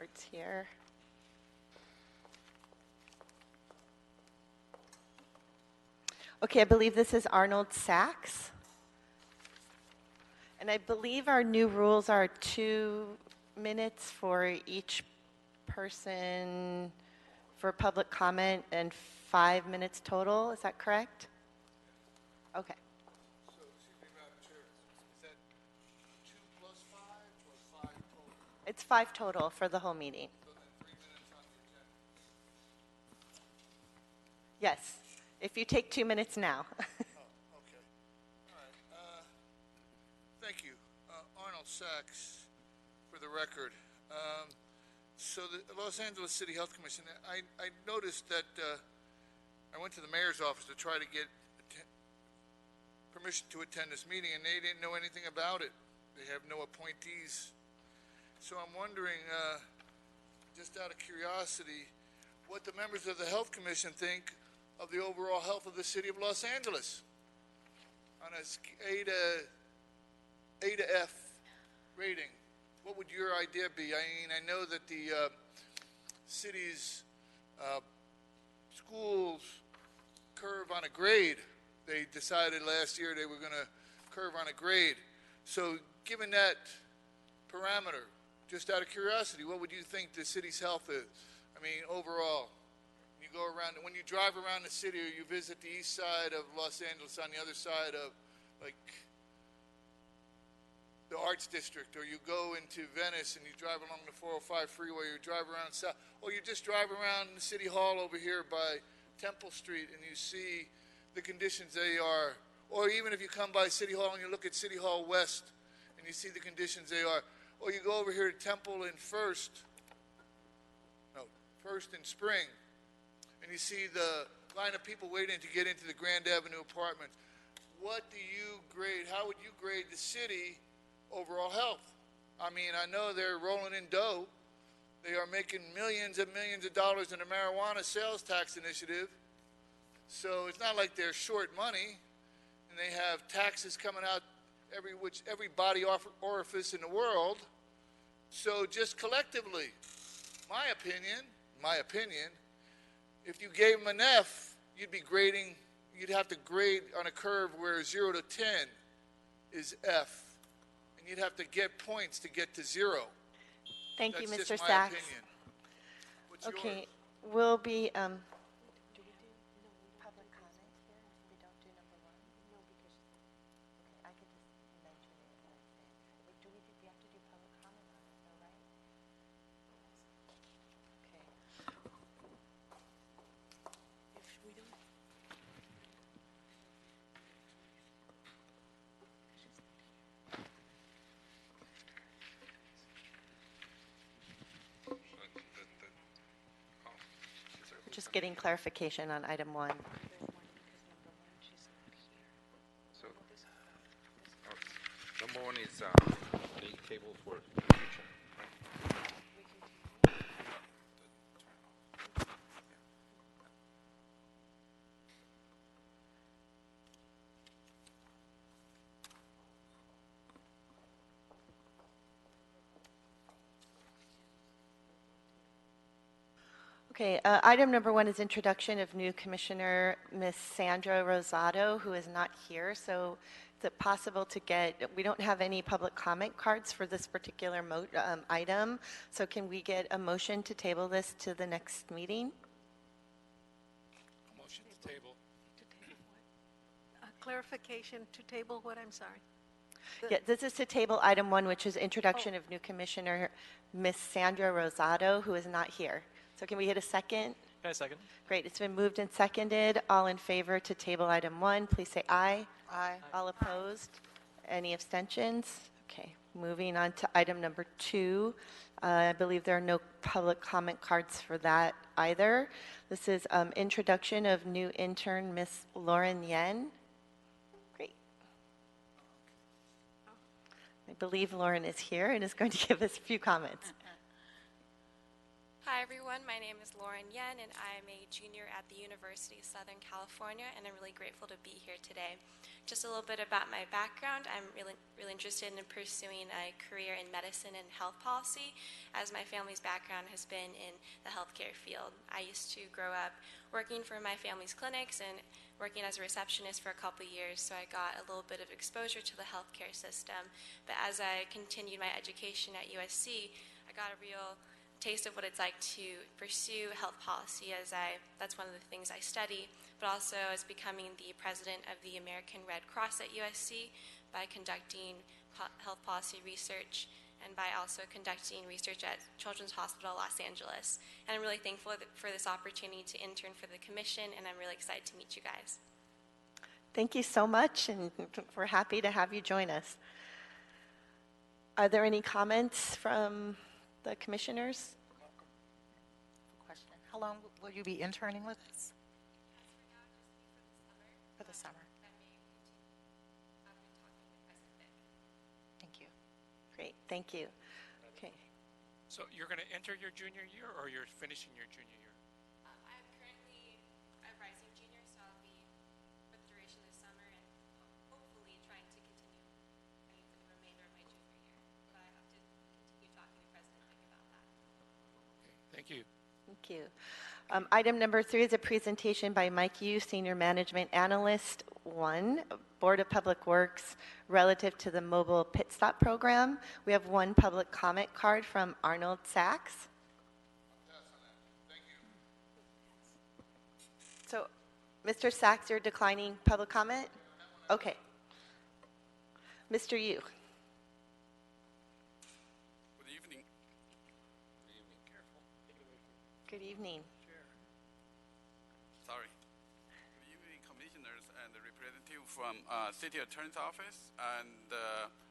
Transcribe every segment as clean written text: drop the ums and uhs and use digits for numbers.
cards here. Okay, I believe this is Arnold Sachs. And I believe our new rules are 2 minutes for each person for public comment and 5 minutes total. Is that correct? Okay. So, excuse me, Madam Chair, is that 2 plus 5 or 5 total? It's 5 total for the whole meeting. So then 3 minutes on the agenda? Yes, if you take 2 minutes now. Oh, okay. All right. Thank you. Arnold Sachs, for the record. So the Los Angeles City Health Commission, I noticed that I went to the mayor's office to try to get permission to attend this meeting, and they didn't know anything about it. They have no appointees. So I'm wondering, just out of curiosity, what the members of the Health Commission think of the overall health of the city of Los Angeles on a A to F rating. What would your idea be? I mean, I know that the city's schools curve on a grade. They decided last year they were going to curve on a grade. So given that parameter, just out of curiosity, what would you think the city's health is? I mean, overall, you go around, when you drive around the city or you visit the east side of Los Angeles on the other side of, like, the Arts District, or you go into Venice and you drive along the 405 freeway, or you drive around south, or you just drive around the City Hall over here by Temple Street and you see the conditions they are, or even if you come by City Hall and you look at City Hall West and you see the conditions they are, or you go over here to Temple and First and Spring, and you see the line of people waiting to get into the Grand Avenue apartments. What do you grade, how would you grade the city overall health? I mean, I know they're rolling in dough. They are making millions and millions of dollars in a marijuana sales tax initiative. So it's not like they're short money, and they have taxes coming out every body orifice in the world. So just collectively, my opinion, if you gave them an F, you'd have to grade on a curve where 0 to 10 is F. And you'd have to get points to get to 0. Thank you, That's Mr. just my Sachs. opinion. What's Okay, yours? we'll be, do we do public comment here? We don't do number 1? No, because, okay, I could just mention it and say, wait, we have to do public comment on it, though, right? Okay. If we don't, Just getting clarification on item 1. So, number 1 is the table for future. Okay, item number 1 is introduction of new commissioner, Ms. Sandra Rosado, who is not here. So is it possible to get, we don't have any public comment cards for this particular item. So can we get a motion to table this to the next meeting? Motion to table. clarification to table what, I'm sorry? Yeah, this is to table item 1, which is introduction of new commissioner, Ms. Sandra Rosado, who is not here. So can we get a second? Can I second? Great, it's been moved and seconded. All in favor to table item 1, please say aye. Aye. All opposed? Any abstentions? Okay, moving on to item number 2. I believe there are no public comment cards for that either. This is introduction of new intern, Miss Lauren Yen. Great. I believe Lauren is here and is going to give us a few comments. Hi everyone, my name is Lauren Yen and I'm a junior at the University of Southern California and I'm really grateful to be here today. Just a little bit about my background. I'm really interested in pursuing a career in medicine and health policy as my family's background has been in the healthcare field. I used to grow up working for my family's clinics and working as a receptionist for a couple years, so I got a little bit of exposure to the healthcare system. But as I continued my education at USC, I got a real taste of what it's like to pursue health policy that's one of the things I study, but also as becoming the president of the American Red Cross at USC by conducting health policy research and by also conducting research at Children's Hospital Los Angeles. And I'm really thankful for this opportunity to intern for the commission, and I'm really excited to meet you guys. Thank you so much, and we're happy to have you join us. Are there any comments from the commissioners? Question. How long will you be interning with us? For the summer. Thank you. Great, thank you. Okay. So you're going to enter your junior year, or you're finishing your junior year? I'm currently a rising junior, so I'll be for the duration of the summer and hopefully trying to continue for the remainder of my junior year. But I have to continue talking to President Vick about that. Okay, thank you. Thank you. Item number 3 is a presentation by Mike Yu, Senior Management Analyst 1, Board of Public Works, relative to the mobile pit stop program. We have one public comment card from Arnold Sachs. So, Mr. Sachs, you're declining public comment? Okay. Mr. Yu. Good evening. Good evening. Sorry. Good evening, commissioners and the representative from City Attorney's Office. And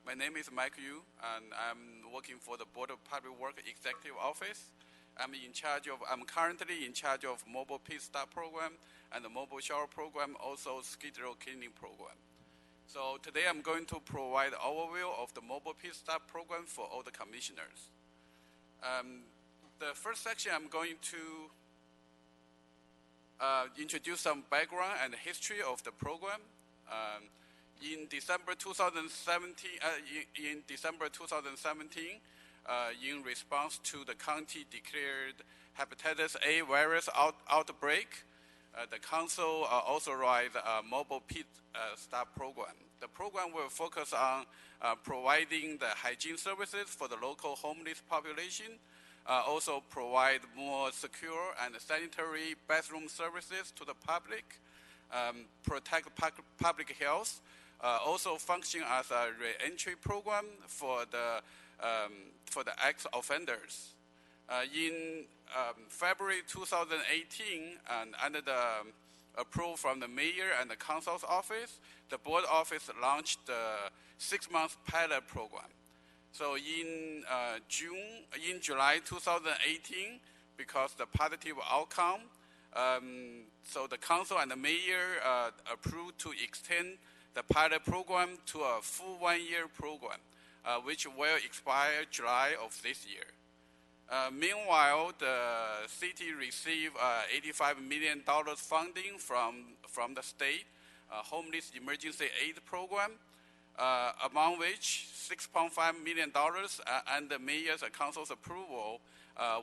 my name is Mike Yu, and I'm working for the Board of Public Works Executive Office. I'm currently in charge of mobile pit stop program and the mobile shower program, also skid row cleaning program. So today I'm going to provide an overview of the mobile pit stop program for all the commissioners. The first section I'm going to introduce some background and history of the program. In December 2017, in response to the county declared hepatitis A virus outbreak, the council authorized a mobile pit stop program. The program will focus on providing the hygiene services for the local homeless population, also provide more secure and sanitary bathroom services to the public, protect public health, also function as a re-entry program for the ex-offenders. In February 2018, and under the approval from the mayor and the council's office, the board office launched the 6-month pilot program. So in July 2018, because the positive outcome, so the council and the mayor approved to extend the pilot program to a full 1-year program, which will expire July of this year. Meanwhile, the city received $85 million funding from the state Homeless Emergency Aid Program, among which $6.5 million and the mayor's and council's approval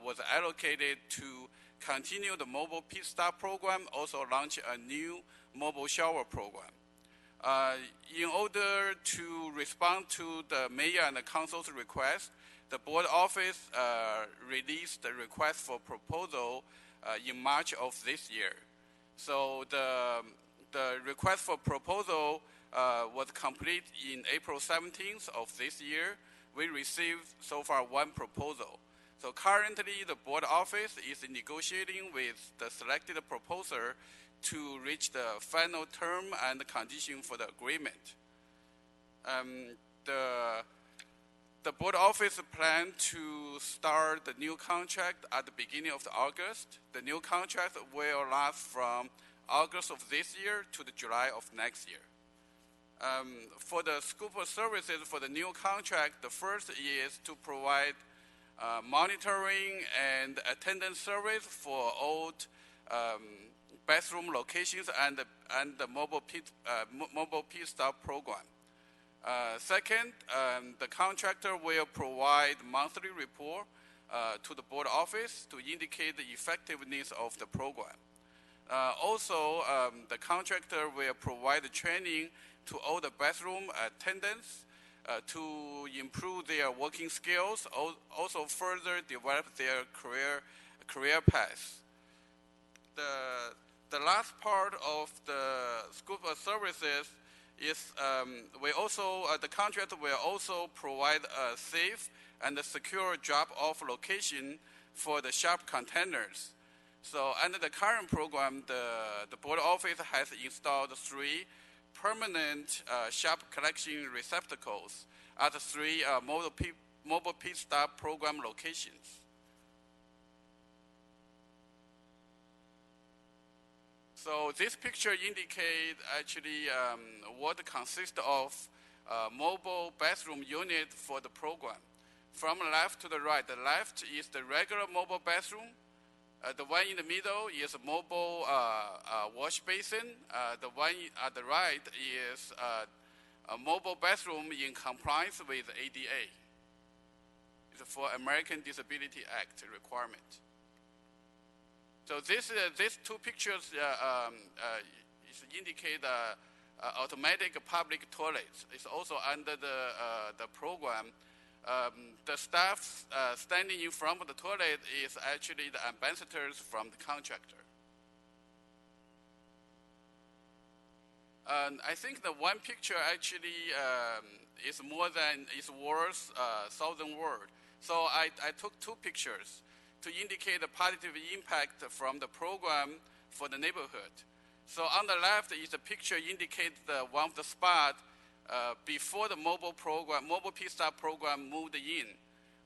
was allocated to continue the mobile pit stop program, also launch a new mobile shower program. In order to respond to the mayor and the council's request, the board office released the request for proposal in March of this year. So the request for proposal was complete in April 17th of this year. We received so far 1 proposal. So currently the board office is negotiating with the selected proposer to reach the final term and condition for the agreement. The board office planned to start the new contract at the beginning of August. The new contract will last from August of this year to the July of next year. For the scope of services for the new contract, the first is to provide monitoring and attendance service for old bathroom locations and the mobile pit stop program. Second, the contractor will provide monthly report to the board office to indicate the effectiveness of the program. Also, the contractor will provide training to all the bathroom attendants to improve their working skills, also further develop their career paths. The last part of the scope of services is the contractor will also provide a safe and a secure drop-off location for the sharp containers. So under the current program, the board office has installed 3 permanent sharp collection receptacles at the 3 mobile pit stop program locations. So this picture indicates actually what consists of mobile bathroom unit for the program. From left to the right, the left is the regular mobile bathroom. The one in the middle is a mobile wash basin. The one at the right is a mobile bathroom in compliance with ADA. It's for American Disability Act requirement. So these 2 pictures indicate automatic public toilets. It's also under the program. The staff standing in front of the toilet is actually the ambassadors from the contractor. And I think the one picture actually is more than is worth 1,000 words. So I took 2 pictures to indicate the positive impact from the program for the neighborhood. So on the left is a picture indicates one of the spot before the mobile pit stop program moved in.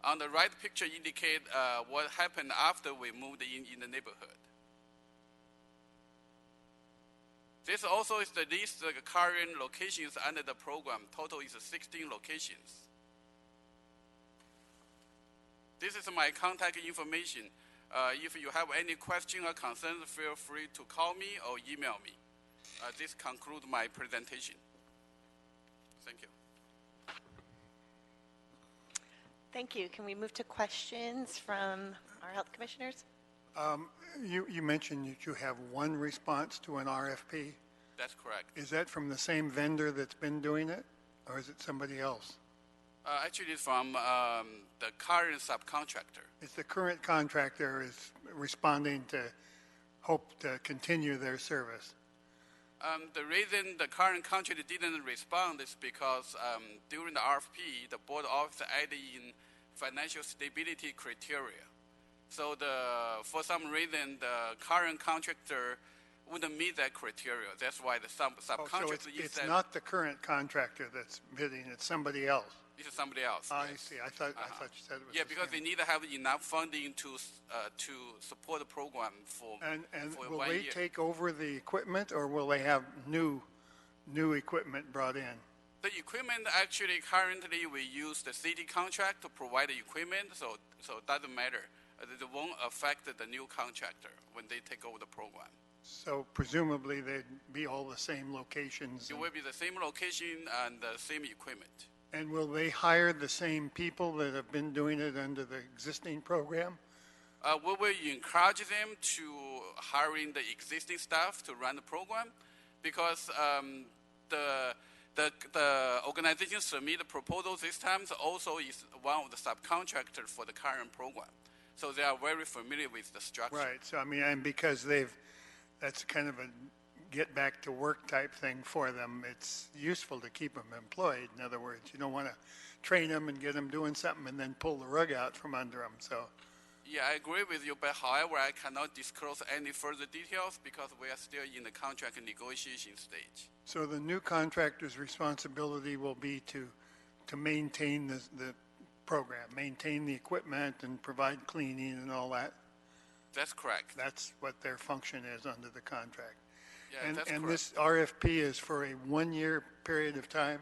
On the right picture indicate what happened after we moved in the neighborhood. This also is the list of current locations under the program. Total is 16 locations. This is my contact information. If you have any question or concerns, feel free to call me or email me. This concludes my presentation. Thank you. Thank you. Can we move to questions from our health commissioners? You mentioned that you have one response to an RFP. That's correct. Is that from the same vendor that's been doing it, or is it somebody else? Actually, it's from the current subcontractor. It's the current contractor is responding to hope to continue their service. The reason the current contractor didn't respond is because during the RFP, the board office added in financial stability criteria. So for some reason, the current contractor wouldn't meet that criteria. That's why the subcontractor So it's not the current contractor that's bidding, it's somebody else. It's somebody else. I Yes. see. I thought you said it was. Yeah, the because same. they need to have enough funding to support the program for And for will 1 they year. take over the equipment, or will they have new equipment brought in? The equipment actually currently we use the city contract to provide the equipment, so it doesn't matter. It won't affect the new contractor when they take over the program. So presumably they'd be all the same locations. It will be the same location and the same equipment. And will they hire the same people that have been doing it under the existing program? We will encourage them to hiring the existing staff to run the program, because the organization submit the proposal this time also is one of the subcontractors for the current program. So they are very familiar with the structure. Right. So I mean, and because that's kind of a get back to work type thing for them. It's useful to keep them employed. In other words, you don't want to train them and get them doing something and then pull the rug out from under them. So. Yeah, I agree with you, but however, I cannot disclose any further details because we are still in the contract negotiation stage. So the new contractor's responsibility will be to maintain the program, maintain the equipment and provide cleaning and all that. That's correct. That's what their function is under the contract. Yeah, And, that's and correct. this RFP is for a 1-year period of time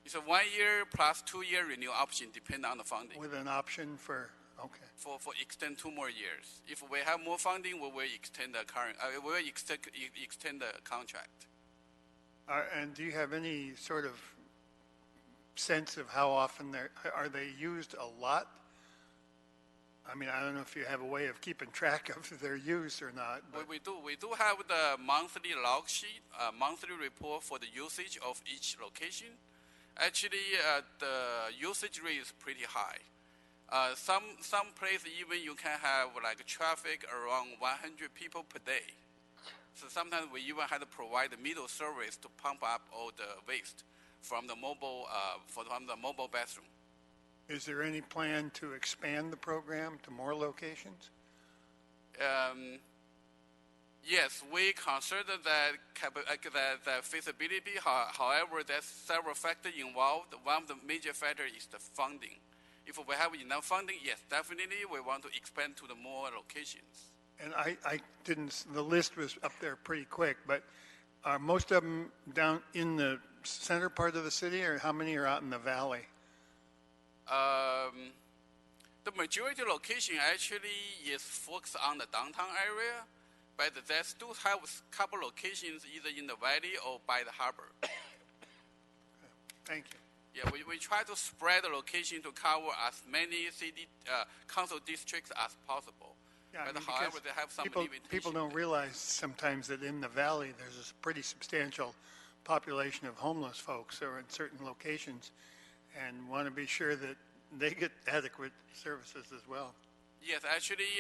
It's a 1 year plus 2 year renewal option depending on the funding. with an option for, Okay. for extend 2 more years. If we have more funding, we will extend the current, we will extend the contract. And do you have any sort of sense of how often are they used a lot? I mean, I don't know if you have a way of keeping track of their use or not, but We do have the monthly log sheet, monthly report for the usage of each location. Actually, the usage rate is pretty high. Some place even you can have like traffic around 100 people per day. So sometimes we even had to provide the middle service to pump up all the waste from the mobile bathroom. is there any plan to expand the program to more locations? Yes, we consider that feasibility. However, there's several factors involved. One of the major factors is the funding. If we have enough funding, yes, definitely we want to expand to the more locations. And I didn't, the list was up there pretty quick, but are most of them down in the center part of the city, or how many are out in the valley? The majority location actually is focused on the downtown area, but they still have a couple locations either in the valley or by the harbor. Thank you. Yeah, we try to spread the location to cover as many city council districts as possible. Yeah, I But mean, however, because they have some people limitations. don't realize sometimes that in the valley, there's a pretty substantial population of homeless folks who are in certain locations and want to be sure that they get adequate services as well. Yes, actually,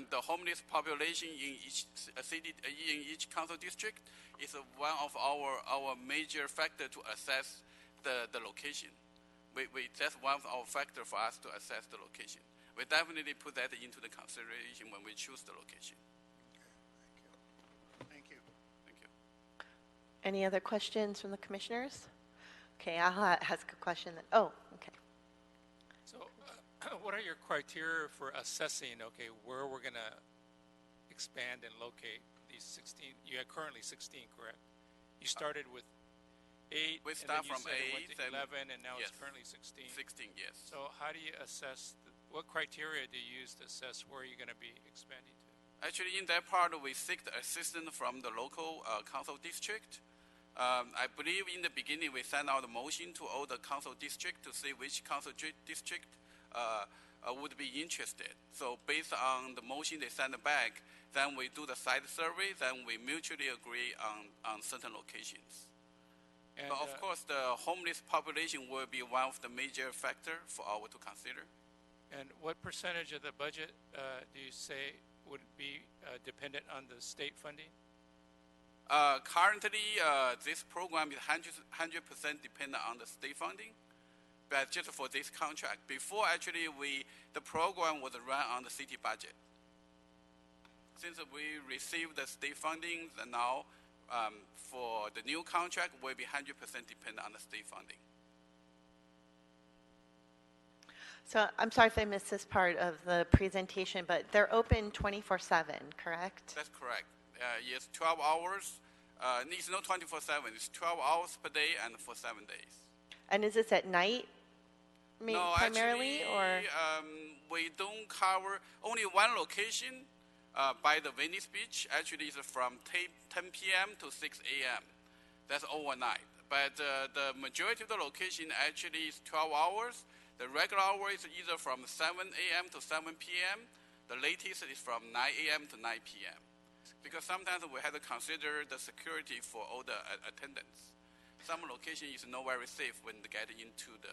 the homeless population in each city, in each council district, is one of our major factor to assess the location. That's one of our factor for us to assess the location. We definitely put that into the consideration when we choose the location. Thank you. Thank you. Any other questions from the commissioners? Okay, I'll ask a question then. Oh, okay. So what are your criteria for assessing, okay, where we're going to expand and locate these 16? You have currently 16, correct? You started with 8, We and start then you from said it went 8, to then- 11, and now it's yes. currently 16. 16, yes. So how do you assess, what criteria do you use to assess where you're going to be expanding to? Actually, in that part, we seek the assistance from the local council district. I believe in the beginning, we sent out a motion to all the council district to see which council district would be interested. So based on the motion they sent back, then we do the site survey, then we mutually agree on certain locations. And, But of course, the homeless population will be one of the major factor for our to consider. and what percentage of the budget do you say would be dependent on the state funding? Currently, this program is 100% dependent on the state funding, but just for this contract. Before, actually, the program was run on the city budget. Since we received the state funding, then now for the new contract, will be 100% dependent on the state funding. So I'm sorry if I missed this part of the presentation, but they're open 24/7, correct? That's correct. Yes, 12 hours. It's not 24/7. It's 12 hours per day and for 7 days. And is this at night No, primarily, actually, or? we don't cover only one location by the Venice Beach. Actually, it's from 10 p.m. to 6 a.m. That's overnight. But the majority of the location actually is 12 hours. The regular hour is either from 7 a.m. to 7 p.m. The latest is from 9 a.m. to 9 p.m. Because sometimes we have to consider the security for all the attendants. Some location is not very safe when they get into the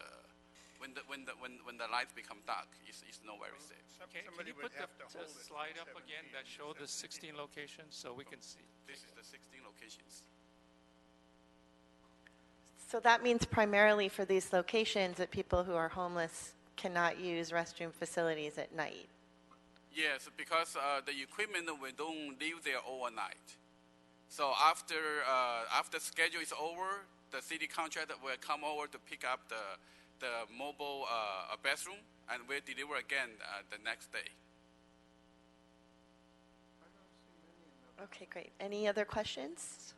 when the lights become dark. It's not very safe. Can Somebody you would put have to the hold it slide for up 7 again that days. show the 16 locations so we can see? This is the 16 locations. So that means primarily for these locations that people who are homeless cannot use restroom facilities at night. Yes, because the equipment we don't leave there overnight. So after schedule is over, the city contractor will come over to pick up the mobile bathroom and will deliver again the next day. Okay, great. Any other questions?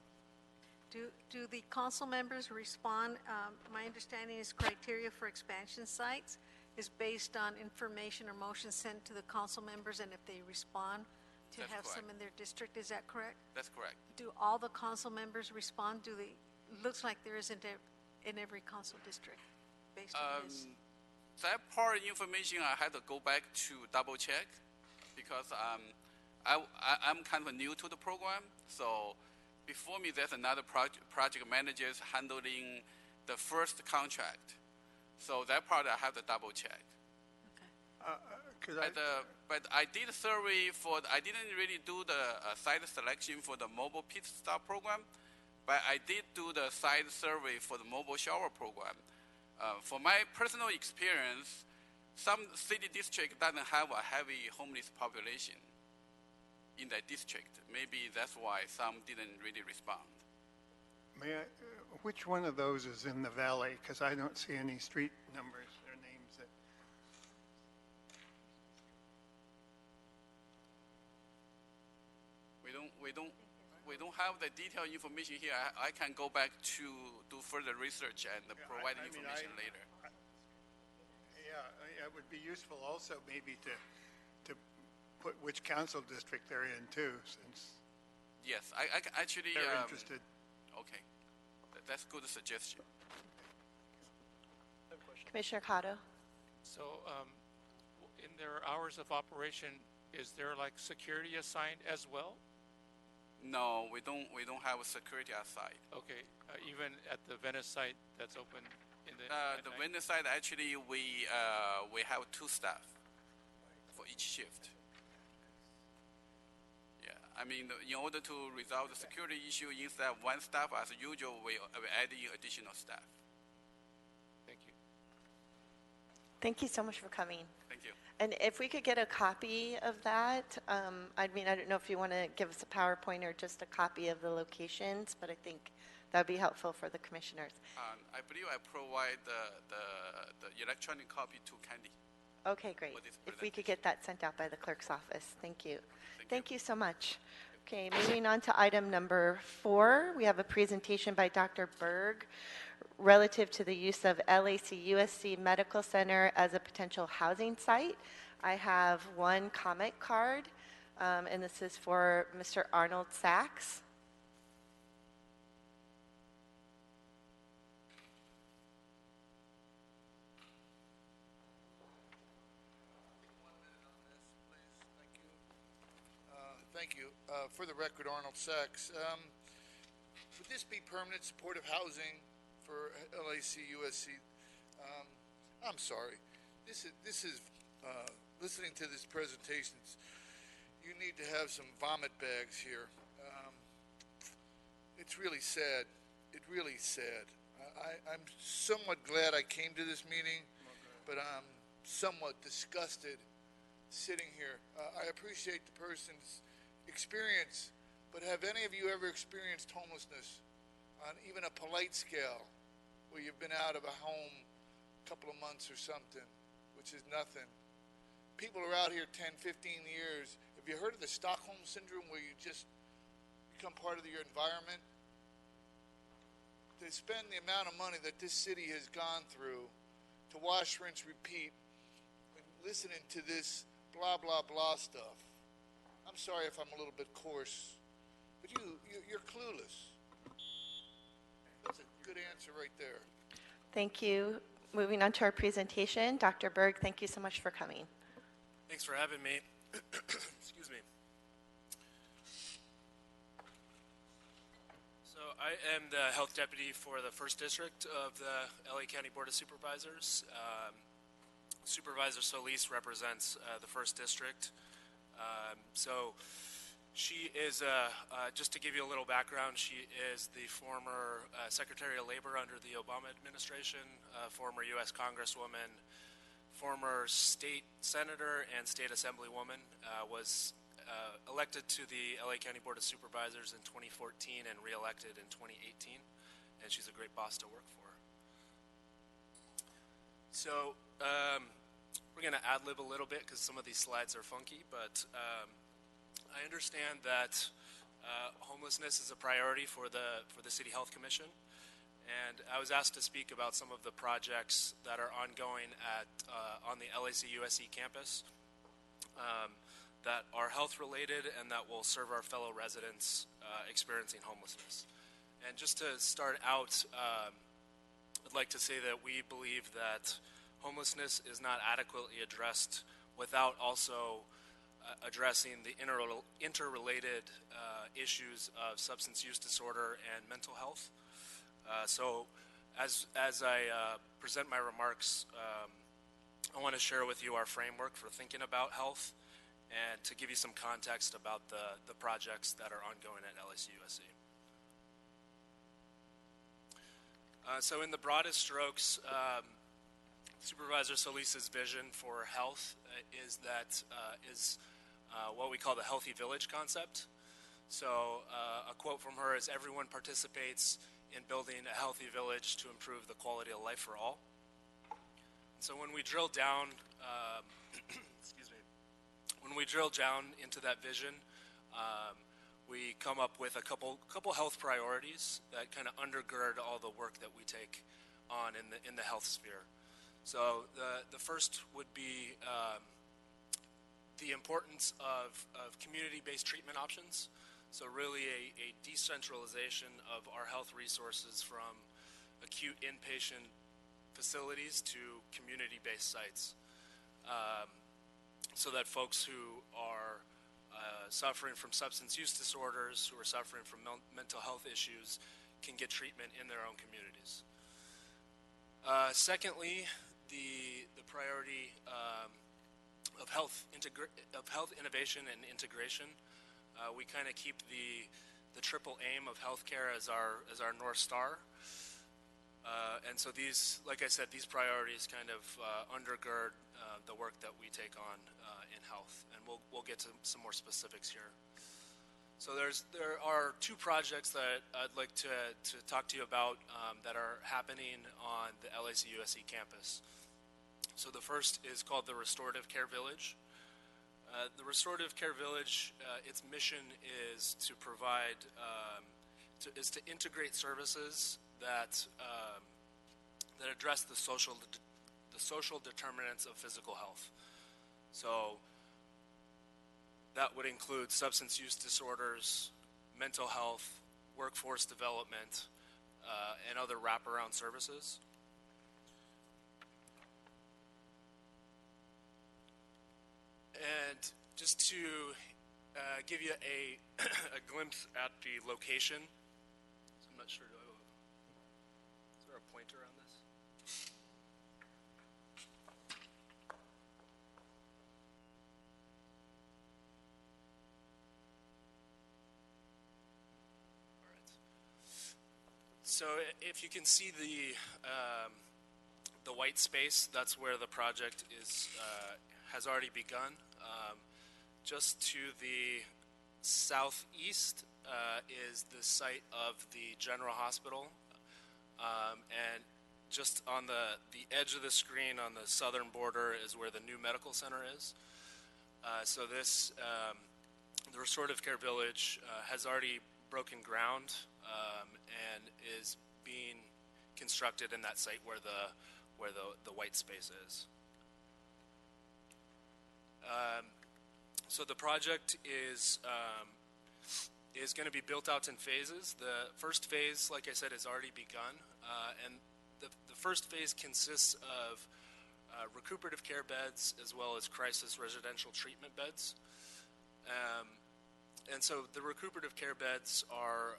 Do the council members respond? My understanding is criteria for expansion sites. is based on information or motions sent to the council members, and if they respond, to That's have some correct. in their district. Is that correct? That's correct. Do all the council members respond? Looks like there isn't in every council district, based on this. That part of information I had to go back to double check because I'm kind of new to the program. So before me, there's another project managers handling the first contract. So that part I have to double check. Could I, But I did survey I didn't really do the site selection for the mobile pit stop program, but I did do the site survey for the mobile shower program. For my personal experience, some city district doesn't have a heavy homeless population in that district. Maybe that's why some didn't really respond. which one of those is in the valley? Because I don't see any street numbers or names that. We don't have the detailed information here. I can go back to do further research and provide I mean, information later. Yeah, it would be useful also maybe to put which council district they're in too, since Yes, I actually. they're interested. Okay, that's a good suggestion. Commissioner Cotto? So, in their hours of operation, is there like security assigned as well? No, we don't have a security outside. Okay, even at the Venice site that's open in the The night? vendor side actually we have 2 staff for each shift. Yeah, I mean in order to resolve the security issue, instead of 1 staff as usual, we add in additional staff. Thank you. Thank you so much for coming. Thank you. And if we could get a copy of that, I mean, I don't know if you want to give us a PowerPoint or just a copy of the locations, but I think that would be helpful for the commissioners. I believe I provide the electronic copy to Candy. Okay, great. For this If we could get that sent out by the clerk's office. Thank you. Thank Thank you so much. Okay, moving on to item number 4, we have a presentation by Dr. Berg relative to the use of LAC USC Medical Center as a potential housing site. I have one comment card, and this is for Mr. Arnold Sachs. Thank you. For the record, Arnold Sachs. Would this be permanent supportive housing for LAC USC? I'm sorry. This is listening to this presentation. You need to have some vomit bags here. It's really sad. It really sad. I'm somewhat glad I came to this meeting, but I'm somewhat disgusted sitting here. I appreciate the person's experience, but have any of you ever experienced homelessness on even a polite scale, where you've been out of a home a couple of months or something, which is nothing? People are out here 10, 15 years. Have you heard of the Stockholm Syndrome, where you just become part of your environment? To spend the amount of money that this city has gone through to wash, rinse, repeat, and listening to this blah, blah, blah stuff. I'm sorry if I'm a little bit coarse, but you're clueless. That's a good answer right there. Thank you. Moving on to our presentation, Dr. Berg, thank you so much for coming. Thanks for having me. Excuse me. So I am the health deputy for the 1st District of the LA County Board of Supervisors. Supervisor Solis represents the 1st District. So she is, just to give you a little background, she is the former Secretary of Labor under the Obama administration, former U.S. Congresswoman, former state senator and state assemblywoman, was elected to the LA County Board of Supervisors in 2014 and reelected in 2018, and she's a great boss to work for. So we're going to ad-lib a little bit because some of these slides are funky, but I understand that homelessness is a priority for the City Health Commission, And I was asked to speak about some of the projects that are ongoing on the LAC USC campus that are health related and that will serve our fellow residents experiencing homelessness. And just to start out, I'd like to say that we believe that homelessness is not adequately addressed without also addressing the interrelated issues of substance use disorder and mental health. So as I present my remarks, I want to share with you our framework for thinking about health and to give you some context about the projects that are ongoing at LACUSC. So in the broadest strokes, Supervisor Solis's vision for health is what we call the healthy village concept. So a quote from her is, "Everyone participates in building a healthy village to improve the quality of life for all." So when we drill down, excuse me, when we drill down into that vision, we come up with a couple health priorities that kind of undergird all the work that we take on in the health sphere. So the first would be the importance of community-based treatment options. So really a decentralization of our health resources from acute inpatient facilities to community-based sites, so that folks who are suffering from substance use disorders, who are suffering from mental health issues, can get treatment in their own communities. Secondly, the priority of health innovation and integration. We kind of keep the triple aim of healthcare as our North Star. And so these, like I said, these priorities kind of undergird the work that we take on in health, and we'll get to some more specifics here. So there are two projects that I'd like to talk to you about that are happening on the LACUSC campus. So the first is called the Restorative Care Village. The Restorative Care Village, its mission is to provide, to integrate services that address the social determinants of physical health. So that would include substance use disorders, mental health, workforce development, and other wraparound services. And just to give you a glimpse at the location, so I'm not sure, is there a pointer on this? All right. So if you can see the white space, that's where the project has already begun. Just to the southeast is the site of the General Hospital, and just on the edge of the screen on the southern border is where the new medical center is. So this, the Restorative Care Village has already broken ground and is being constructed in that site where the white space is. So the project is going to be built out in phases. The first phase, like I said, has already begun, and the first phase consists of recuperative care beds as well as crisis residential treatment beds. And so the recuperative care beds are,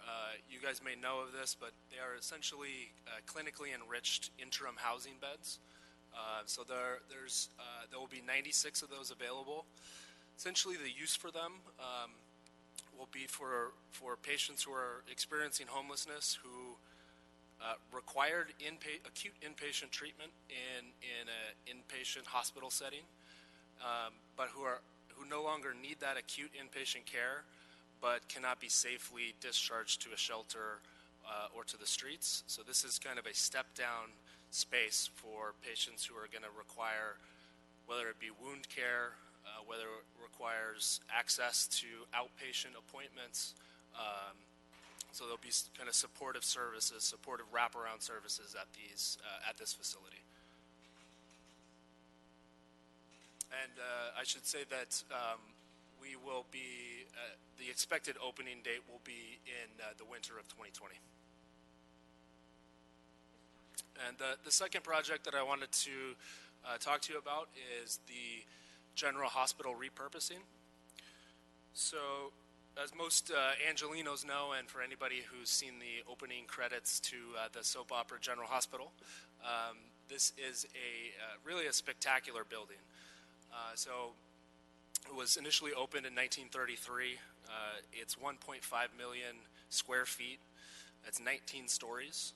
you guys may know of this, but they are essentially clinically enriched interim housing beds. So there will be 96 of those available. Essentially, the use for them will be for patients who are experiencing homelessness who required acute inpatient treatment in an inpatient hospital setting, but who no longer need that acute inpatient care, but cannot be safely discharged to a shelter or to the streets. So this is kind of a step-down space for patients who are going to require, whether it be wound care, whether it requires access to outpatient appointments. So there'll be kind of supportive services, supportive wraparound services at this facility. And I should say that we will be, the expected opening date will be in the winter of 2020. And the second project that I wanted to talk to you about is the General Hospital repurposing. So, as most Angelinos know, and for anybody who's seen the opening credits to the soap opera General Hospital, this is really a spectacular building. So it was initially opened in 1933. It's 1.5 million square feet. It's 19 stories.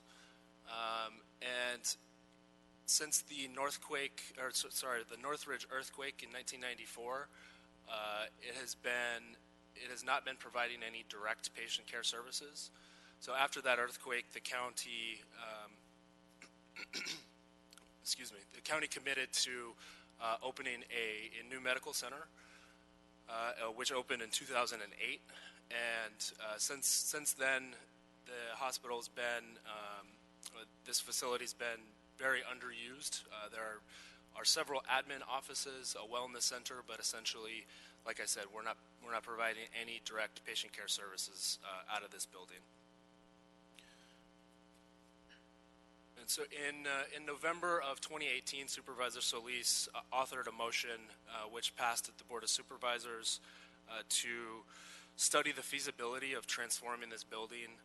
And since the Northridge earthquake in 1994, it has not been providing any direct patient care services. So after that earthquake, the county, the county committed to opening a new medical center, which opened in 2008. And since then, the hospital's been, this facility's been very underused. There are several admin offices, a wellness center, but essentially, like I said, we're not providing any direct patient care services out of this building. And so in November of 2018, Supervisor Solis authored a motion which passed at the Board of Supervisors to study the feasibility of transforming this building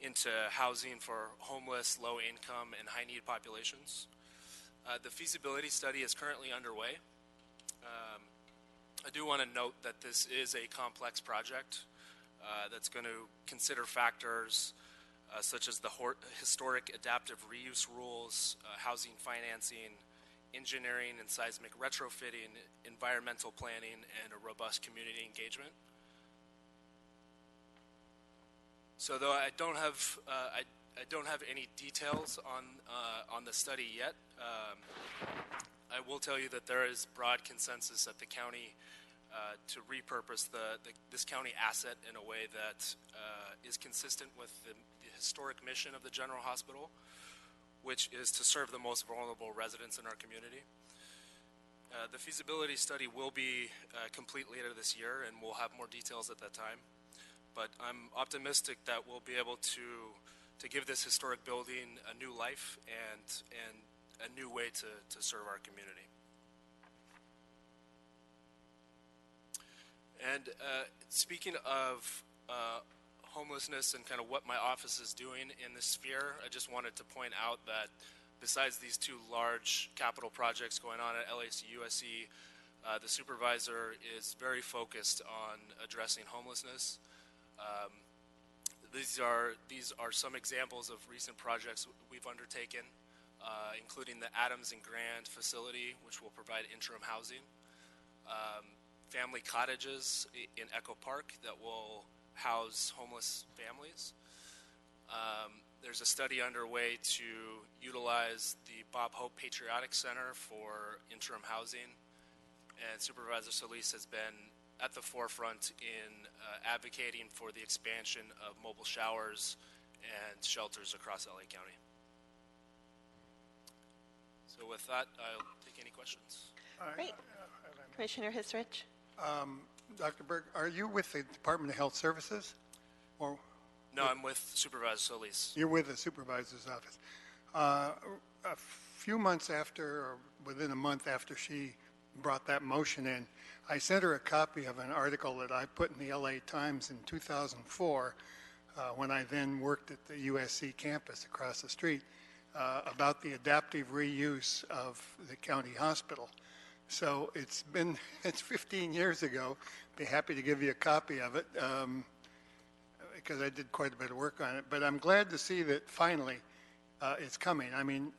into housing for homeless, low-income, and high-need populations. The feasibility study is currently underway. I do want to note that this is a complex project that's going to consider factors such as the historic adaptive reuse rules, housing financing, engineering and seismic retrofitting, environmental planning, and a robust community engagement. So though I don't have any details on the study yet, I will tell you that there is broad consensus at the county to repurpose this county asset in a way that is consistent with the historic mission of the General Hospital, which is to serve the most vulnerable residents in our community. The feasibility study will be complete later this year, and we'll have more details at that time. But I'm optimistic that we'll be able to give this historic building a new life and a new way to serve our community. And speaking of homelessness and kind of what my office is doing in this sphere, I just wanted to point out that besides these two large capital projects going on at LAC USC, the supervisor is very focused on addressing homelessness. These are some examples of recent projects we've undertaken, including the Adams and Grand facility, which will provide interim housing, family cottages in Echo Park that will house homeless families. There's a study underway to utilize the Bob Hope Patriotic Center for interim housing, and Supervisor Solis has been at the forefront in advocating for the expansion of mobile showers and shelters across LA County. So with that, I'll take any questions. Great. Commissioner Hisrich? Dr. Berg, are you with the Department of Health Services? Or No, I'm with Supervisor Solis. you're with the supervisor's office? A few months after, or within a month after she brought that motion in, I sent her a copy of an article that I put in the LA Times in 2004 when I then worked at the USC campus across the street about the adaptive reuse of the county hospital. So it's 15 years ago. Be happy to give you a copy of it because I did quite a bit of work on it. But I'm glad to see that finally it's coming. I mean,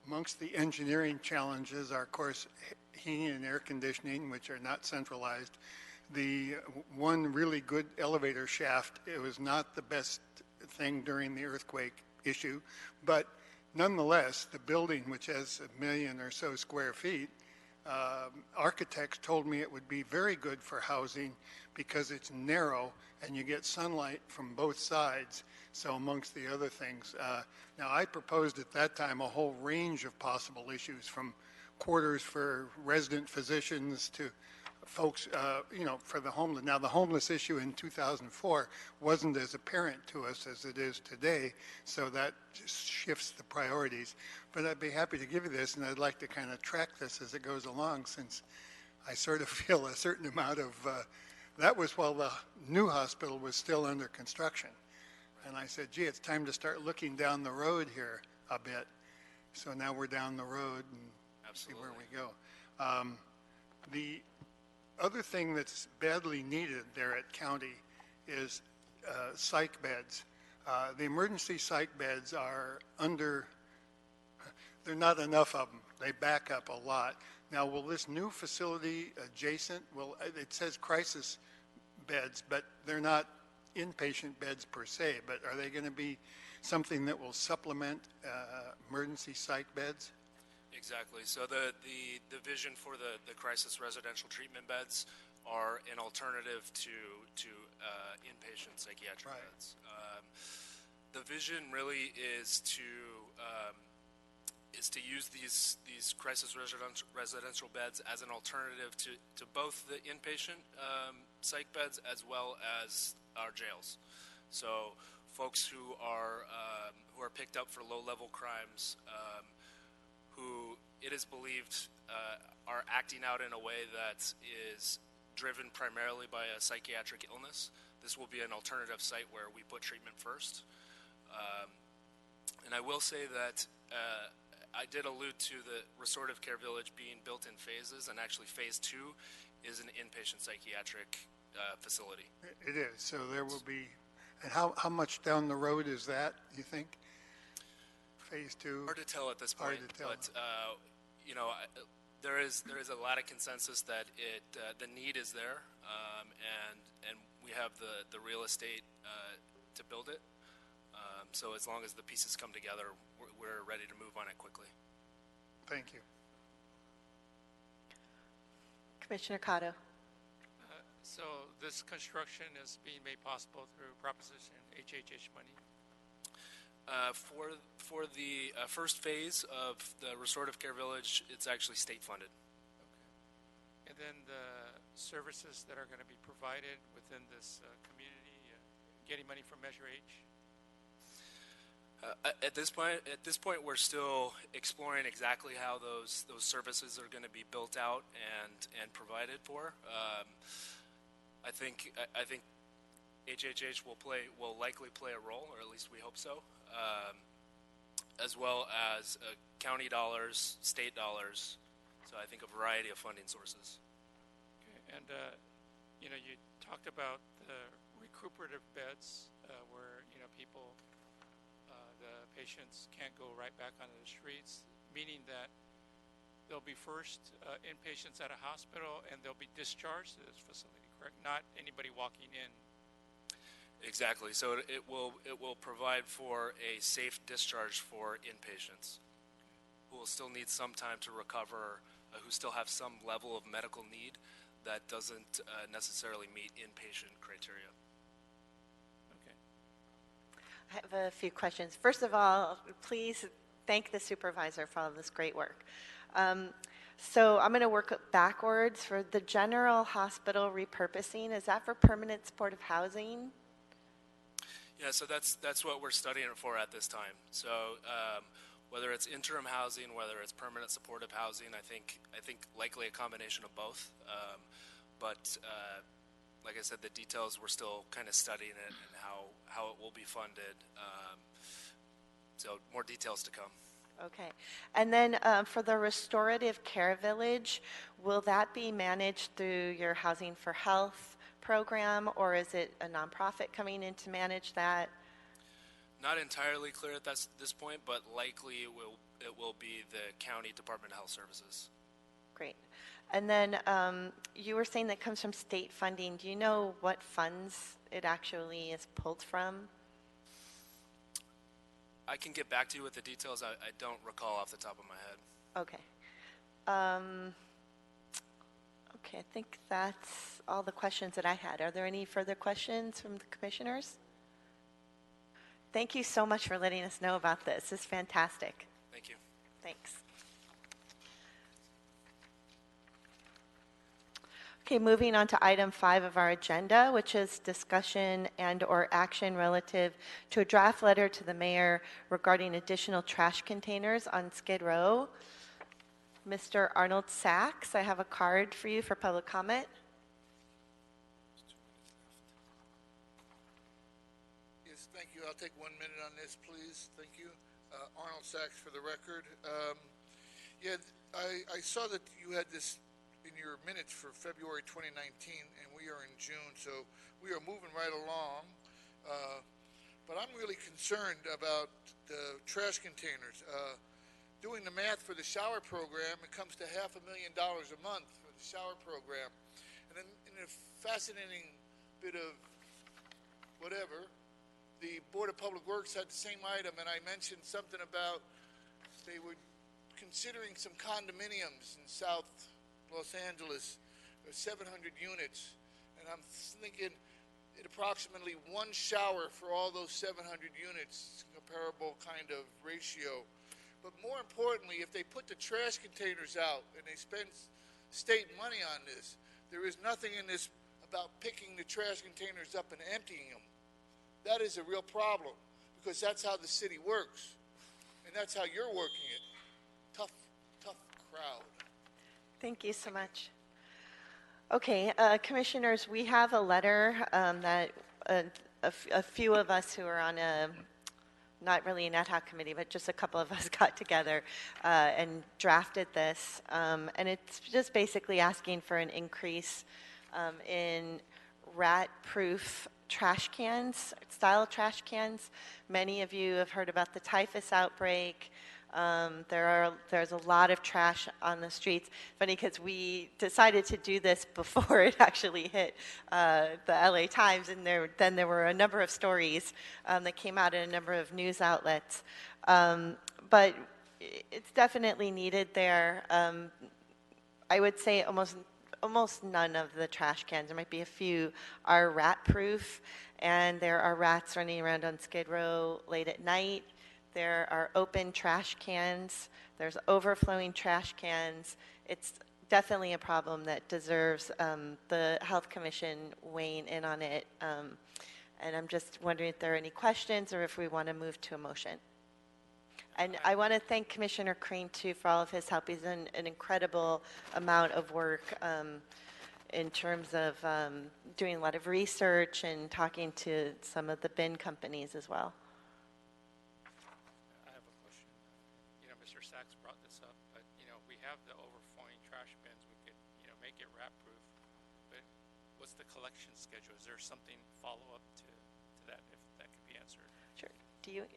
amongst the engineering challenges are, of course, heating and air conditioning, which are not centralized. The one really good elevator shaft, it was not the best thing during the earthquake issue, but nonetheless, the building, which has 1 million or so square feet, Architects told me it would be very good for housing because it's narrow and you get sunlight from both sides. So amongst the other things, now I proposed at that time a whole range of possible issues, from quarters for resident physicians to folks, for the homeless. Now, the homeless issue in 2004 wasn't as apparent to us as it is today, so that just shifts the priorities. But I'd be happy to give you this, and I'd like to kind of track this as it goes along, since I sort of feel a certain amount of, that was while the new hospital was still under construction. And I said, gee, it's time to start looking down the road here a bit. So now we're down the road and see where we go. The other thing that's badly needed there at County is psych beds. The emergency psych beds are there are not enough of them. They back up a lot. Now, will this new facility adjacent, it says crisis beds, but they're not inpatient beds per se, but are they going to be something that will supplement emergency psych beds? Exactly. So the vision for the crisis residential treatment beds are an alternative to inpatient psychiatric Right. beds. The vision really is to use these crisis residential beds as an alternative to both the inpatient psych beds as well as our jails. So folks who are picked up for low-level crimes, who it is believed are acting out in a way that is driven primarily by a psychiatric illness. This will be an alternative site where we put treatment first. And I will say that I did allude to the restorative care village being built in phases, and actually phase 2 is an inpatient psychiatric facility. It is. So there will be, and how much down the road is that, you think? Phase 2? Hard to tell at this point, Hard to tell. but there is a lot of consensus that the need is there, and we have the real estate to build it. So as long as the pieces come together, we're ready to move on it quickly. Thank you. Commissioner Cotto. So this construction is being made possible through Proposition HHH money? For the first phase of the restorative care village, it's actually state funded. Okay. And then the services that are going to be provided within this community, getting money from Measure H? At this point, we're still exploring exactly how those services are going to be built out and provided for. I think HHH will likely play a role, or at least we hope so, as well as county dollars, state dollars. So I think a variety of funding sources. Okay. And you talked about the recuperative beds where people. The patients can't go right back onto the streets, meaning that they'll be first inpatients at a hospital and they'll be discharged to this facility, correct? Not anybody walking in. Exactly. So it will provide for a safe discharge for inpatients who will still need some time to recover, who still have some level of medical need that doesn't necessarily meet inpatient criteria. I have a few questions. First of all, please thank the supervisor for all this great work. So I'm going to work backwards. For the general hospital repurposing, is that for permanent supportive housing? Yeah, so that's what we're studying it for at this time. So whether it's interim housing, whether it's permanent supportive housing, I think likely a combination of both. But like I said, the details, we're still kind of studying it and how it will be funded. So more details to come. Okay. And then for the restorative care village, will that be managed through your Housing for Health program, or is it a nonprofit coming in to manage that? Not entirely clear at this point, but likely it will be the County Department of Health Services. Great. And then you were saying that comes from state funding. Do you know what funds it actually is pulled from? I can get back to you with the details. I don't recall off the top of my head. Okay. Okay, I think that's all the questions that I had. Are there any further questions from the commissioners? Thank you so much for letting us know about this. This is fantastic. Thank you. Thanks. Okay, moving on to item 5 of our agenda, which is discussion and/or action relative to a draft letter to the mayor regarding additional trash containers on Skid Row. Mr. Arnold Sachs, I have a card for you for public comment. Yes, thank you. I'll take 1 minute on this, please. Thank you. Arnold Sachs for the record. Yeah, I saw that you had this in your minutes for February 2019, and we are in June, so we are moving right along. But I'm really concerned about the trash containers. Doing the math for the shower program, it comes to $500,000 a month for the shower program. And then in a fascinating bit of whatever, the Board of Public Works had the same item, and I mentioned something about they were considering some condominiums in South Los Angeles, 700 units, and I'm thinking at approximately 1 shower for all those 700 units, comparable kind of ratio. But more importantly, if they put the trash containers out and they spend state money on this, there is nothing in this about picking the trash containers up and emptying them. That is a real problem, because that's how the city works, and that's how you're working it. Tough crowd. Thank you so much. Okay, commissioners, we have a letter that a few of us who are on a, not really an ad hoc committee, but just a couple of us got together and drafted this. And it's just basically asking for an increase in rat-proof trash cans, style trash cans. Many of you have heard about the typhus outbreak. There's a lot of trash on the streets. Funny, because we decided to do this before it actually hit the LA Times, and then there were a number of stories that came out in a number of news outlets. But it's definitely needed there. I would say almost none of the trash cans, there might be a few, are rat-proof, and there are rats running around on Skid Row late at night. There are open trash cans. There's overflowing trash cans. It's definitely a problem that deserves the Health Commission weighing in on it. And I'm just wondering if there are any questions or if we want to move to a motion. And I want to thank Commissioner Crane, too, for all of his help. He's done an incredible amount of work in terms of doing a lot of research and talking to some of the bin companies as well. I have a question. Mr. Sachs brought this up, but, we have the overflowing trash bins. We could, make it rat-proof. But what's the collection schedule? Is there something follow-up to that, if that could be answered? Sure.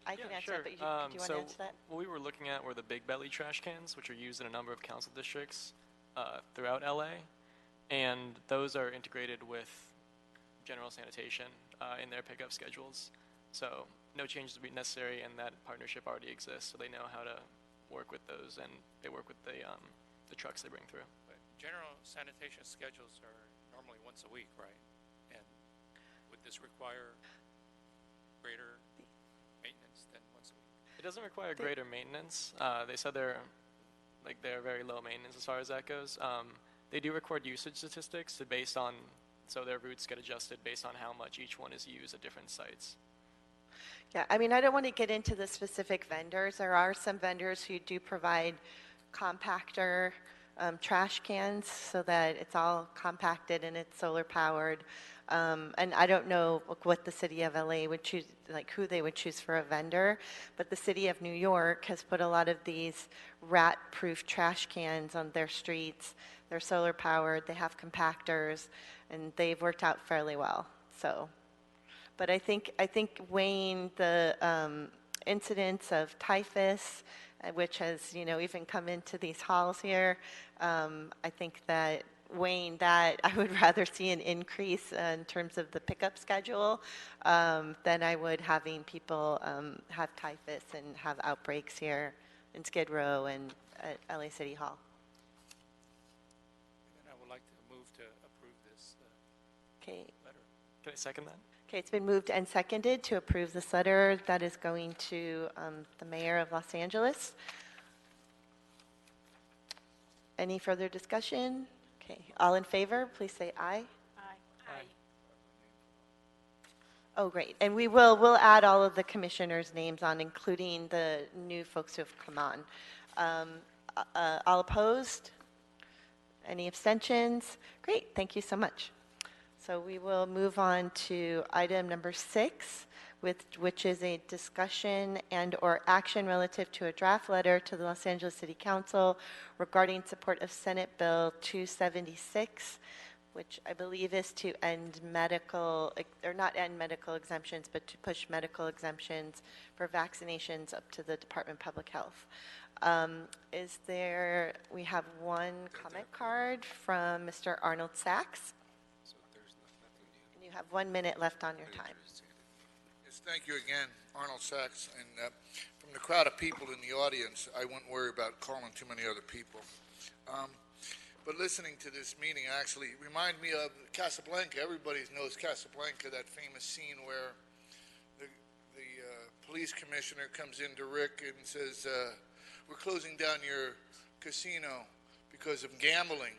I can answer sure. it, but do you want to answer that? What we were looking at were the big belly trash cans, which are used in a number of council districts throughout LA. And those are integrated with general sanitation in their pickup schedules. So no changes would be necessary, and that partnership already exists, so they know how to work with those, and they work with the trucks they bring through. But general sanitation schedules are normally once a week, right? And would this require greater maintenance than once a week? It doesn't require greater maintenance. They said they're very low maintenance as far as that goes. They do record usage statistics so their routes get adjusted based on how much each one is used at different sites. Yeah, I mean, I don't want to get into the specific vendors. There are some vendors who do provide compactor trash cans so that it's all compacted and it's solar powered. And I don't know what the city of LA would choose, like who they would choose for a vendor, but the city of New York has put a lot of these rat-proof trash cans on their streets. They're solar powered, they have compactors, and they've worked out fairly well. So, but I think weighing the incidence of typhus, which has even come into these halls here, I think that weighing that, I would rather see an increase in terms of the pickup schedule than I would having people have typhus and have outbreaks here in Skid Row and at LA City Hall. And I would like to move Okay. Can I second that? Okay, it's been moved and seconded to approve this letter that is going to the mayor of Los Angeles. Any further discussion? Okay, all in favor, please say aye. Aye. Oh, great. And we'll add all of the commissioners' names on, including the new folks who have come on. All opposed? Any abstentions? Great, thank you so much. So we will move on to item number 6, which is a discussion and/or action relative to a draft letter to the Los Angeles City Council regarding support of Senate Bill 276, which I believe is to end medical, or not end medical exemptions, but to push medical exemptions for vaccinations up to the Department of Public Health. We have one comment card from Mr. Arnold Sachs. And you have 1 minute left on your time. Yes, thank you again, Arnold Sachs. And from the crowd of people in the audience, I wouldn't worry about calling too many other people. But listening to this meeting actually remind me of Casablanca. Everybody knows Casablanca, that famous scene where the police commissioner comes into Rick and says, we're closing down your casino because of gambling.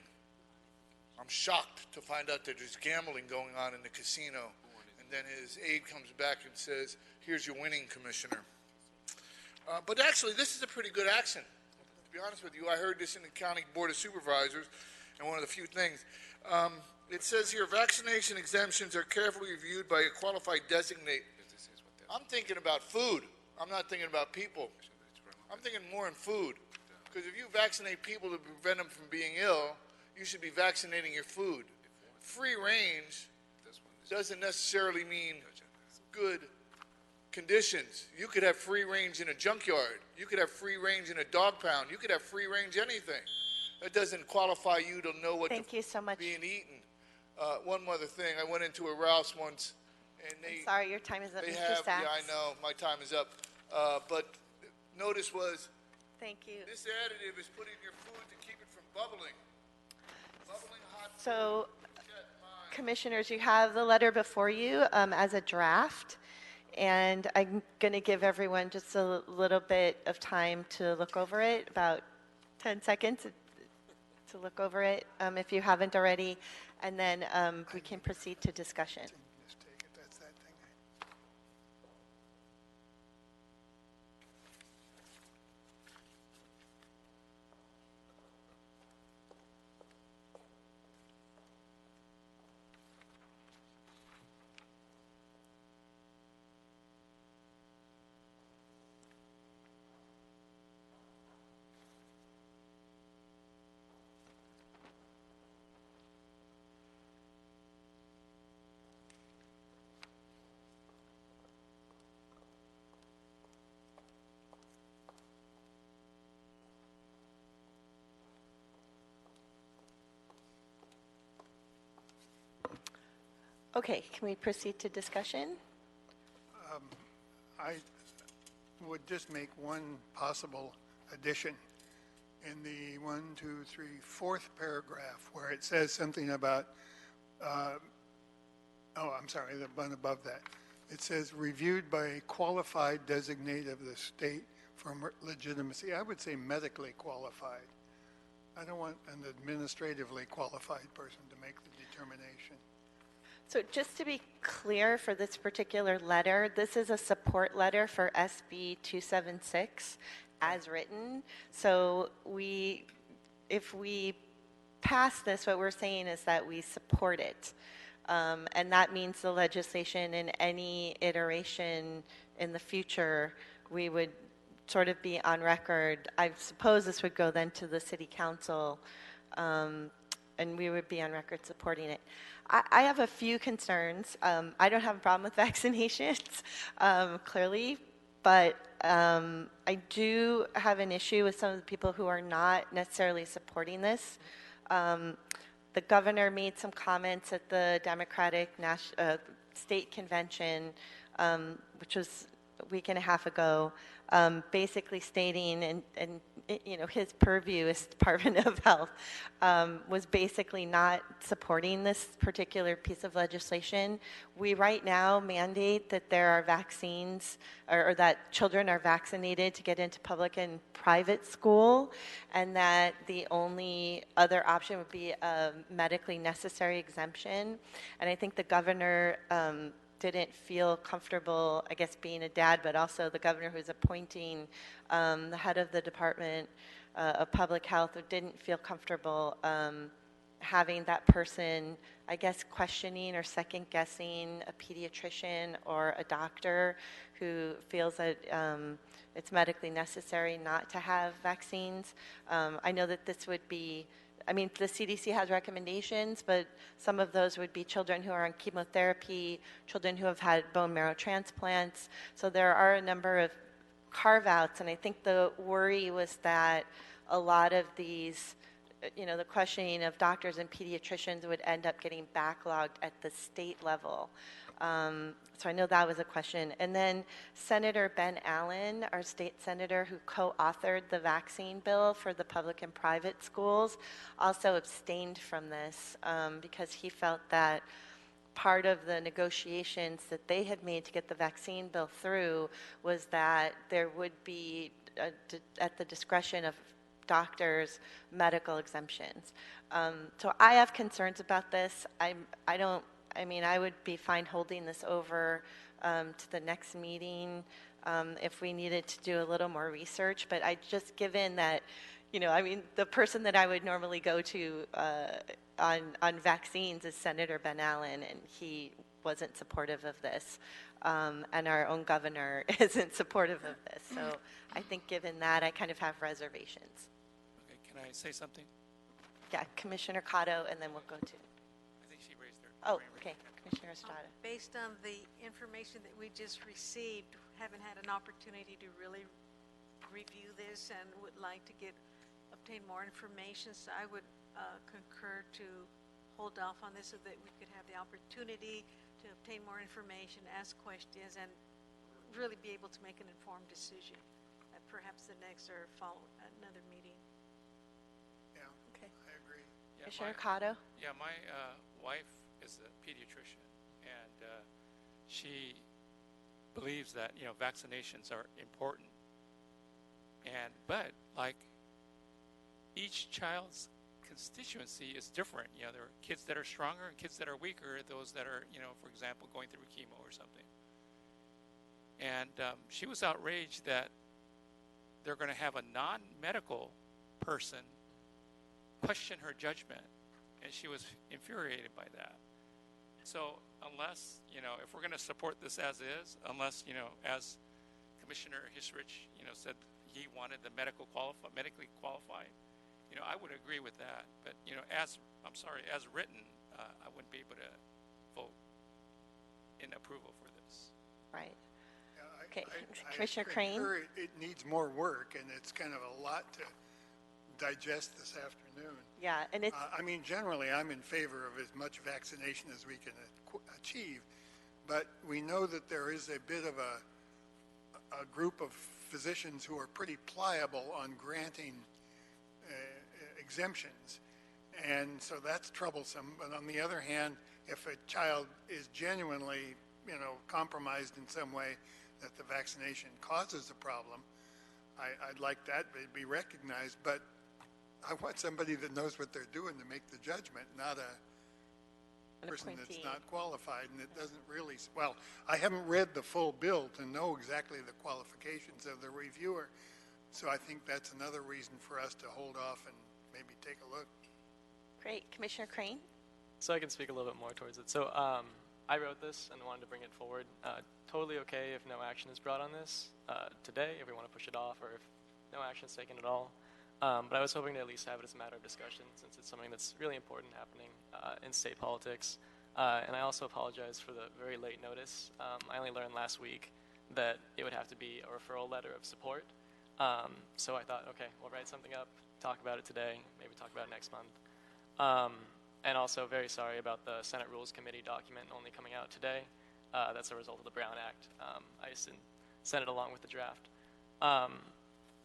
I'm shocked to find out that there's gambling going on in the casino. And then his aide comes back and says, here's your winning, commissioner. But actually, this is a pretty good accent. To be honest with you, I heard this in the County Board of Supervisors, and one of the few things. It says here, vaccination exemptions are carefully reviewed by a qualified designate. I'm thinking about food. I'm not thinking about people. I'm thinking more in food. Because if you vaccinate people to prevent them from being ill, you should be vaccinating your food. Free range doesn't necessarily mean good conditions. You could have free range in a junkyard. You could have free range in a dog pound. You could have free range anything. That doesn't qualify you to know what Thank you so much. being eaten. One other thing. I went into a Rouse once, and I'm sorry, your time is up, they Mr. have. Sachs. Yeah, I know. My time is up. But notice was Thank you. this additive is put in your food to keep it from bubbling. Bubbling hot. So, commissioners, you have the letter before you as a draft, and I'm going to give everyone just a little bit of time to look over it, about 10 seconds to look over it if you haven't already, and then we can proceed to discussion. Just take it, that's that thing. Okay, can we proceed to discussion? I would just make one possible addition in the 1, 2, 3, 4th paragraph where it says something about, I'm sorry, the one above that. It says reviewed by a qualified designate of the state for legitimacy. I would say medically qualified. I don't want an administratively qualified person to make the determination. So just to be clear for this particular letter, this is a support letter for SB 276 as written. So if we pass this, what we're saying is that we support it. And that means the legislation in any iteration in the future, we would sort of be on record. I suppose this would go then to the city council, and we would be on record supporting it. I have a few concerns. I don't have a problem with vaccinations, clearly, but I do have an issue with some of the people who are not necessarily supporting this. The governor made some comments at the Democratic State Convention, which was a week and a half ago, basically stating, and his purview as Department of Health, was basically not supporting this particular piece of legislation. We right now mandate that there are vaccines or that children are vaccinated to get into public and private school, and that the only other option would be a medically necessary exemption. And I think the governor didn't feel comfortable, I guess, being a dad, but also the governor who's appointing the head of the Department of Public Health, who didn't feel comfortable having that person, I guess, questioning or second guessing a pediatrician or a doctor who feels that it's medically necessary not to have vaccines. I know that this would be, I mean, the CDC has recommendations, but some of those would be children who are on chemotherapy, children who have had bone marrow transplants. So there are a number of carve-outs, and I think the worry was that a lot of these, the questioning of doctors and pediatricians would end up getting backlogged at the state level. So I know that was a question. And then Senator Ben Allen, our state senator who co-authored the vaccine bill for the public and private schools, also abstained from this because he felt that part of the negotiations that they had made to get the vaccine bill through was that there would be, at the discretion of doctors, medical exemptions. So I have concerns about this. I would be fine holding this over to the next meeting if we needed to do a little more research. But given that, the person that I would normally go to on vaccines is Senator Ben Allen, and he wasn't supportive of this. And our own governor isn't supportive of this. So I think given that, I kind of have reservations. Okay, can I say something? Yeah, Commissioner Cotto, and then we'll go to... I think she raised her. Oh, okay, Commissioner Estrada. Based on the information that we just received, haven't had an opportunity to really review this and would like to obtain more information. So I would concur to hold off on this so that we could have the opportunity to obtain more information, ask questions, and really be able to make an informed decision at perhaps the next or another meeting. Yeah, Okay. I agree. Yeah, Commissioner Cotto? Yeah, my wife is a pediatrician, and she believes that vaccinations are important. But like each child's constituency is different. There are kids that are stronger and kids that are weaker. Those that are, for example, going through chemo or something. And she was outraged that they're going to have a non-medical person question her judgment, and she was infuriated by that. So unless, if we're going to support this as is, unless, as Commissioner Hisrich, said he wanted the medically qualified, I would agree with that. But, as written, I wouldn't be able to vote in approval for this. Right. Yeah, Okay, I Commissioner Crane? concur it needs more work, and it's kind of a lot to digest this afternoon. Yeah, and it's... Generally, I'm in favor of as much vaccination as we can achieve, but we know that there is a bit of a group of physicians who are pretty pliable on granting exemptions, and so that's troublesome. But on the other hand, if a child is genuinely, compromised in some way that the vaccination causes a problem, I'd like that to be recognized, but I want somebody that knows what they're doing to make the judgment, not a person that's not qualified, and it doesn't really, well, I haven't read the full bill to know exactly the qualifications of the reviewer, so I think that's another reason for us to hold off and maybe take a look. Great. Commissioner Crane? So I can speak a little bit more towards it. So I wrote this and wanted to bring it forward. Totally okay if no action is brought on this today, if we want to push it off, or if no action is taken at all. But I was hoping to at least have it as a matter of discussion, since it's something that's really important happening in state politics. And I also apologize for the very late notice. I only learned last week that it would have to be a referral letter of support. So I thought, okay, we'll write something up, talk about it today, maybe talk about it next month. And also very sorry about the Senate Rules Committee document only coming out today. That's a result of the Brown Act. I just didn't send it along with the draft.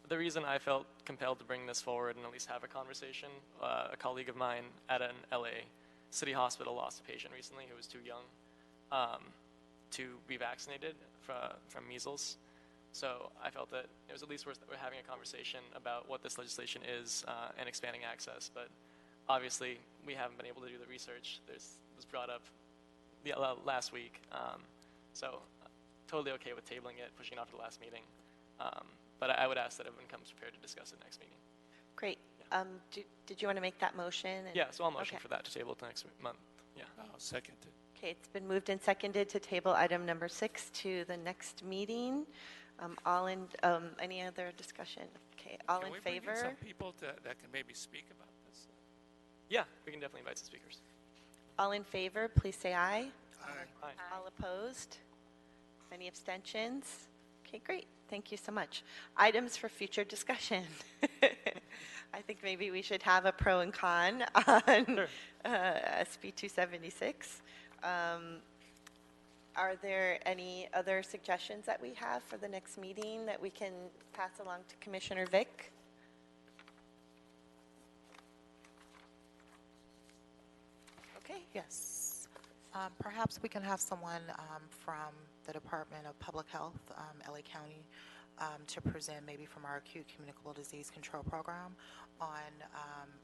The reason I felt compelled to bring this forward and at least have a conversation, a colleague of mine at an LA city hospital lost a patient recently who was too young to be vaccinated from measles. So I felt that it was at least worth having a conversation about what this legislation is and expanding access. But obviously, we haven't been able to do the research. This was brought up last week. So totally okay with tabling it, pushing it off to the last meeting. But I would ask that everyone comes prepared to discuss it next meeting. Great. Did you want to make that motion? Yeah, so I'll motion Okay. for that to table to next month. Yeah. I'll second it. Okay, it's been moved and seconded to table item number 6 to the next meeting. Any other discussion? Okay, all Can in we bring in some favor? people that can maybe speak about this? Yeah, we can definitely invite some speakers. All in favor, please say aye. Aye. All opposed? Any abstentions? Okay, great. Thank you so much. Items for future discussion. I think maybe we should have a pro and con on SB 276. Are there any other suggestions that we have for the next meeting that we can pass along to Commissioner Vick? Okay. Yes. Perhaps we can have someone from the Department of Public Health, LA County, to present maybe from our acute communicable disease control program on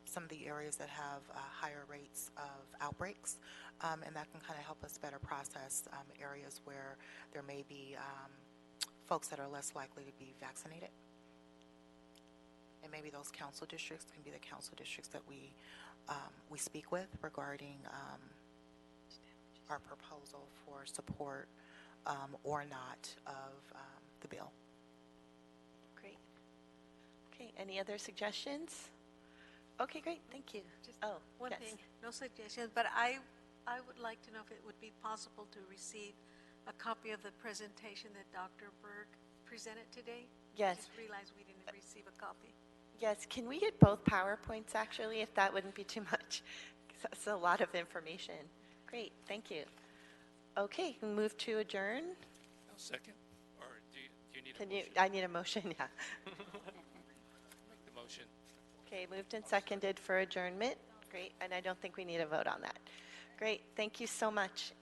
some of the areas that have higher rates of outbreaks, and that can kind of help us better process areas where there may be folks that are less likely to be vaccinated. And maybe those council districts can be the council districts that we speak with regarding our proposal for support or not of the bill. Great. Okay, any other suggestions? Okay, great, thank you. Just Oh, one yes. thing, no suggestions, but I would like to know if it would be possible to receive a copy of the presentation that Dr. Berg presented today. Yes. I just realized we didn't receive a copy. Yes, can we get both PowerPoints, actually, if that wouldn't be too much? It's a lot of information. Great, thank you. Okay, move to adjourn. I'll second. Or do you need a Can you, motion? I need a motion, yeah. Make the motion. Okay, moved and seconded for adjournment. Great, and I don't think we need a vote on that. Great, thank you so much.